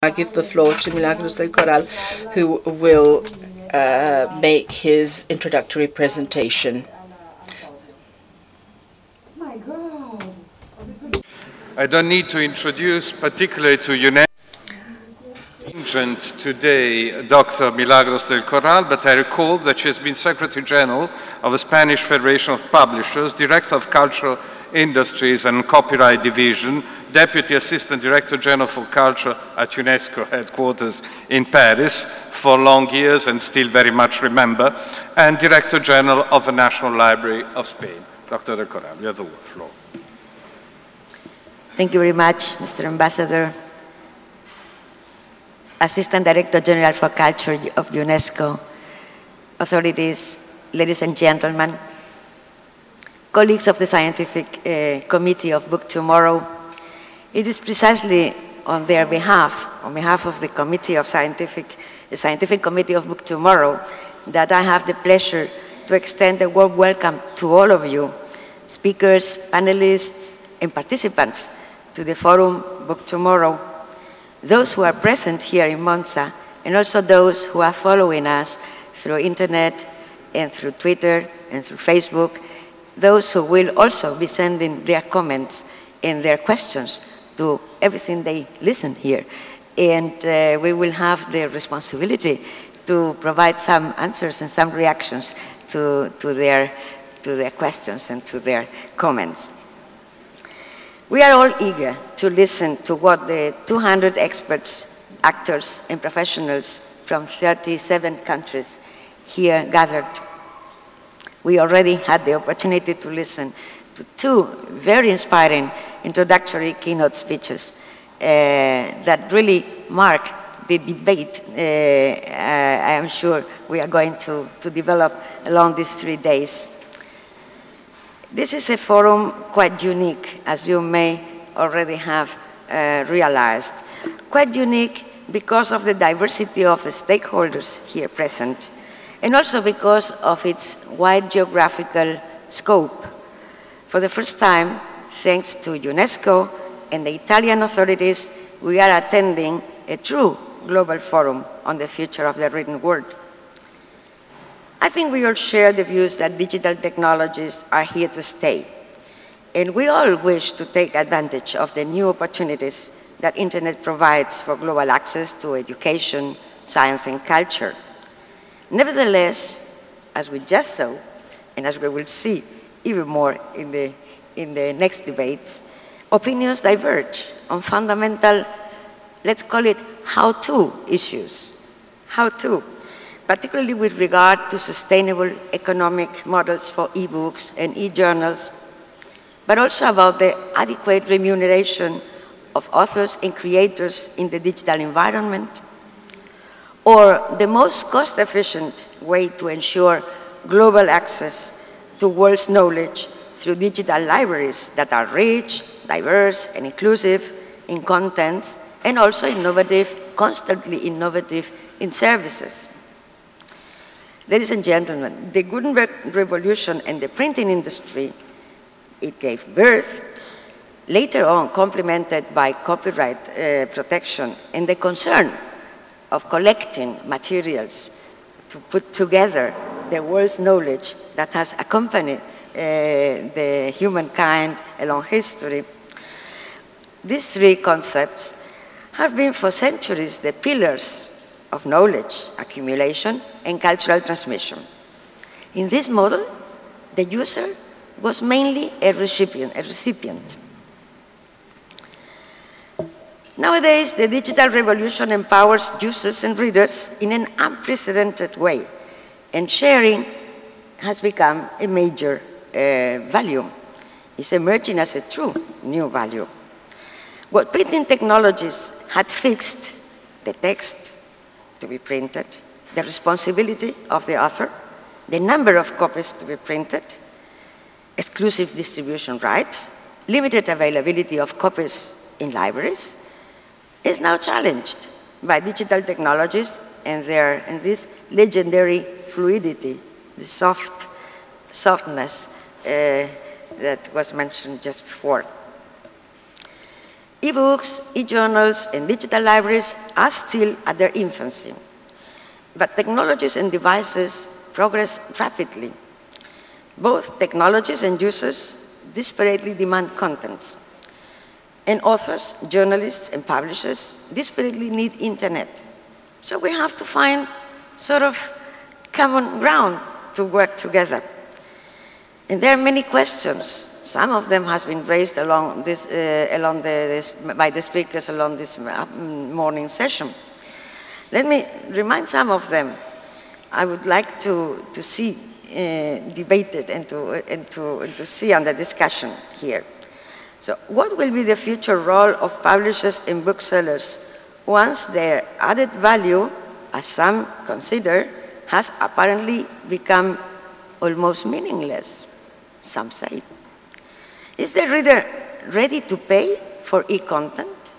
I give the floor to Milagros del Corral, who will make his introductory presentation. I don't need to introduce particularly to UNESCO today Dr. Milagros del Corral, but I recall that she has been Secretary General of the Spanish Federation of Publishers, Director of Cultural Industries and Copyright Division, Deputy Assistant Director General for Culture at UNESCO headquarters in Paris for long years and still very much remember, and Director General of the National Library of Spain. Dr. del Corral, you have the floor. Thank you very much, Mr. Ambassador. Assistant Director General for Culture of UNESCO, authorities, ladies and gentlemen, colleagues of the Scientific Committee of Book Tomorrow. It is precisely on their behalf, on behalf of the Scientific Committee of Book Tomorrow, that I have the pleasure to extend a warm welcome to all of you, speakers, panelists, and participants to the Forum Book Tomorrow, those who are present here in Monza, and also those who are following us through internet and through Twitter and through Facebook, those who will also be sending their comments and their questions to everything they listen here. And we will have the responsibility to provide some answers and some reactions to their questions and to their comments. We are all eager to listen to what the 200 experts, actors, and professionals from 37 countries here gathered. We already had the opportunity to listen to two very inspiring introductory keynote speeches that really mark the debate I am sure we are going to develop along these 3 days. This is a forum quite unique, as you may already have realized. Quite unique because of the diversity of stakeholders here present, and also because of its wide geographical scope. For the first time, thanks to UNESCO and the Italian authorities, we are attending a true global forum on the future of the written word. I think we all share the views that digital technologies are here to stay, and we all wish to take advantage of the new opportunities that internet provides for global access to education, science, and culture. Nevertheless, as we just saw, and as we will see even more in the next debates, opinions diverge on fundamental, let's call it how-to issues. How-to. Particularly with regard to sustainable economic models for e-books and e-journals, but also about the adequate remuneration of authors and creators in the digital environment, or the most cost-efficient way to ensure global access to world's knowledge through digital libraries that are rich, diverse, and inclusive in contents, and also innovative, constantly innovative in services. Ladies and gentlemen, the Gutenberg Revolution and the printing industry, it gave birth, later on complemented by copyright protection and the concern of collecting materials to put together the world's knowledge that has accompanied the humankind along history. These three concepts have been for centuries the pillars of knowledge accumulation and cultural transmission. In this model, the user was mainly a recipient. Nowadays, the digital revolution empowers users and readers in an unprecedented way, and sharing has become a major value. It's emerging as a true new value. What printing technologies had fixed, the text to be printed, the responsibility of the author, the number of copies to be printed, exclusive distribution rights, limited availability of copies in libraries, is now challenged by digital technologies and this legendary fluidity, the softness that was mentioned just before. E-books, e-journals, and digital libraries are still at their infancy, but technologies and devices progress rapidly. Both technologies and users desperately demand contents, and authors, journalists, and publishers desperately need internet. So we have to find sort of common ground to work together. And there are many questions. Some of them has been raised by the speakers along this morning session. Let me remind some of them. I would like to see debated and to see under discussion here. So what will be the future role of publishers and booksellers once their added value, as some consider, has apparently become almost meaningless, some say? Is the reader ready to pay for e-content?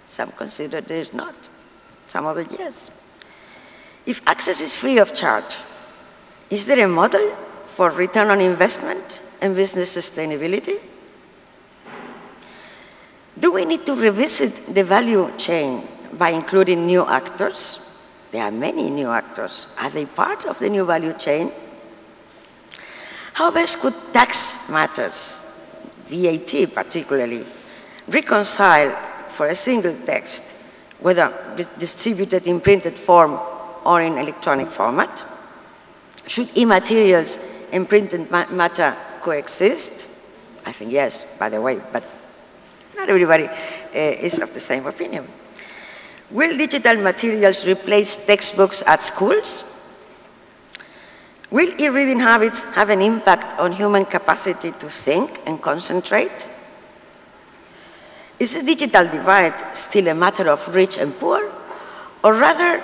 Some consider there is not. Some of it, yes. If access is free of charge, is there a model for return on investment and business sustainability? Do we need to revisit the value chain by including new actors? There are many new actors. Are they part of the new value chain? How best could tax matters, VAT particularly, reconcile for a single text, whether distributed in printed form or in electronic format? Should e-materials and printed matter coexist? I think yes, by the way, but not everybody is of the same opinion. Will digital materials replace textbooks at schools? Will e-reading habits have an impact on human capacity to think and concentrate? Is the digital divide still a matter of rich and poor, or rather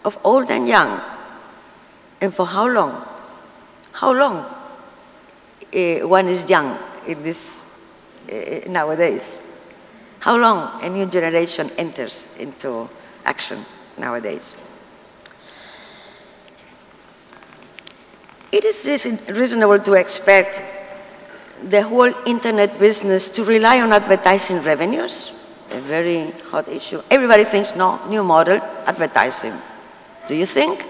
of old and young? And for how long? How long one is young in this nowadays? How long a new generation enters into action nowadays? It is reasonable to expect the whole internet business to rely on advertising revenues, a very hot issue. Everybody thinks, no, new model, advertising. Do you think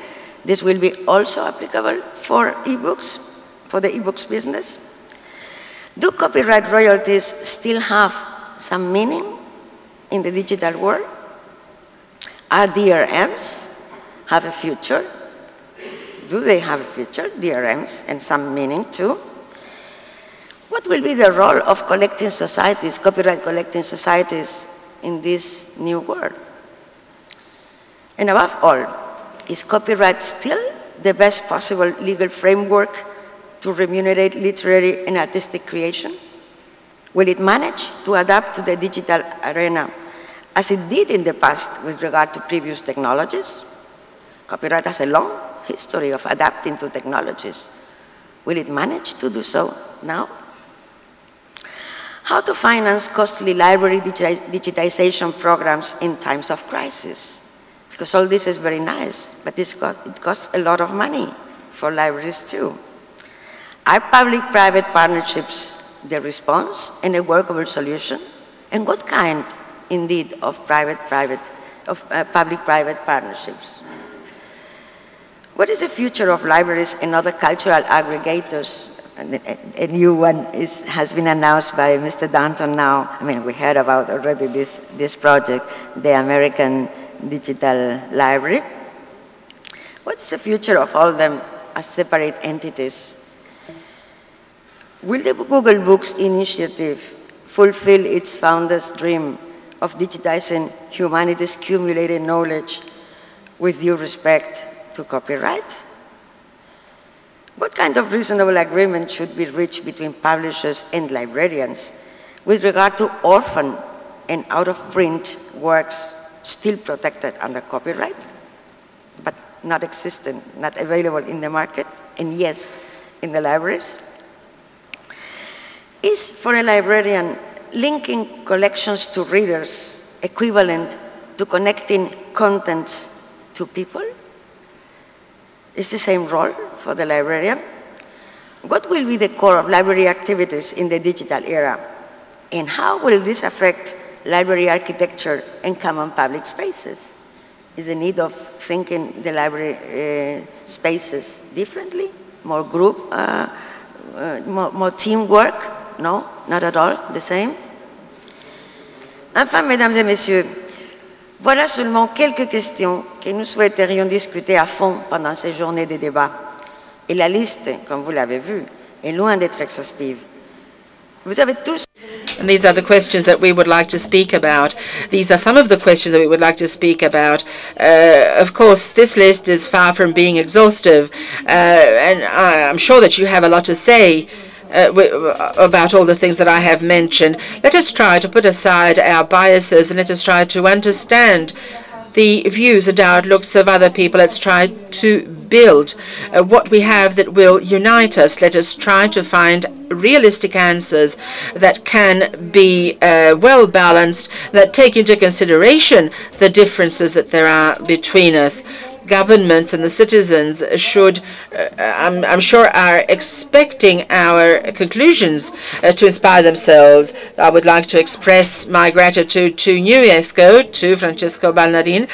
this will be also applicable for e-books, for the e-books business? Do copyright royalties still have some meaning in the digital world? Are DRMs have a future? Do they have a future, DRMs, and some meaning too? What will be the role of collecting societies, copyright collecting societies in this new world? And above all, is copyright still the best possible legal framework to remunerate literary and artistic creation? Will it manage to adapt to the digital arena as it did in the past with regard to previous technologies? Copyright has a long history of adapting to technologies. Will it manage to do so now? How to finance costly library digitization programs in times of crisis? Because all this is very nice, but it costs a lot of money for libraries too. Are public-private partnerships the response and a workable solution? And what kind, indeed, of public-private partnerships? What is the future of libraries and other cultural aggregators? A new one has been announced by Mr. Danton now. I mean, we heard about already this project, the American Digital Library. What's the future of all them as separate entities? Will the Google Books initiative fulfill its founder's dream of digitizing humanity's accumulated knowledge with due respect to copyright? What kind of reasonable agreement should be reached between publishers and librarians with regard to orphan and out-of-print works still protected under copyright, but not existent, not available in the market, and yes, in the libraries? Is, for a librarian, linking collections to readers equivalent to connecting contents to people? Is the same role for the librarian? What will be the core of library activities in the digital era? And how will this affect library architecture and common public spaces? Is the need of thinking the library spaces differently? More group, more teamwork? No, not at all the same. Enfin, mesdames et messieurs, voilà seulement quelques questions que nous souhaiterions discuter à fond pendant ces journées de débat. Et la liste, comme vous l'avez vu, est loin d'être exhaustive. Vous avez tous... And these are the questions that we would like to speak about. These are some of the questions that we would like to speak about. Of course, this list is far from being exhaustive, and I'm sure that you have a lot to say about all the things that I have mentioned. Let us try to put aside our biases and let us try to understand the views and outlooks of other people. Let's try to build what we have that will unite us. Let us try to find realistic answers that can be well balanced, that take into consideration the differences that there are between us. Governments and the citizens should, I'm sure, are expecting our conclusions to inspire themselves. I would like to express my gratitude to UNESCO, to Francesco Balnarin,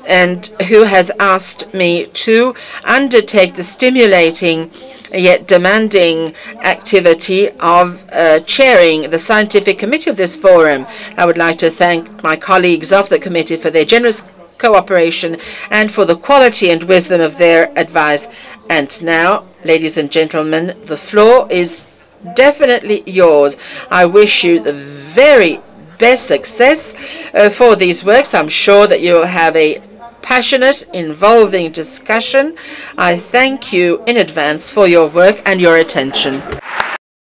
and who has asked me to undertake the stimulating yet demanding activity of chairing the scientific committee of this forum. I would like to thank my colleagues of the committee for their generous cooperation and for the quality and wisdom of their advice. And now, ladies and gentlemen, the floor is definitely yours. I wish you the very best success for these works. I'm sure that you will have a passionate, involving discussion. I thank you in advance for your work and your attention.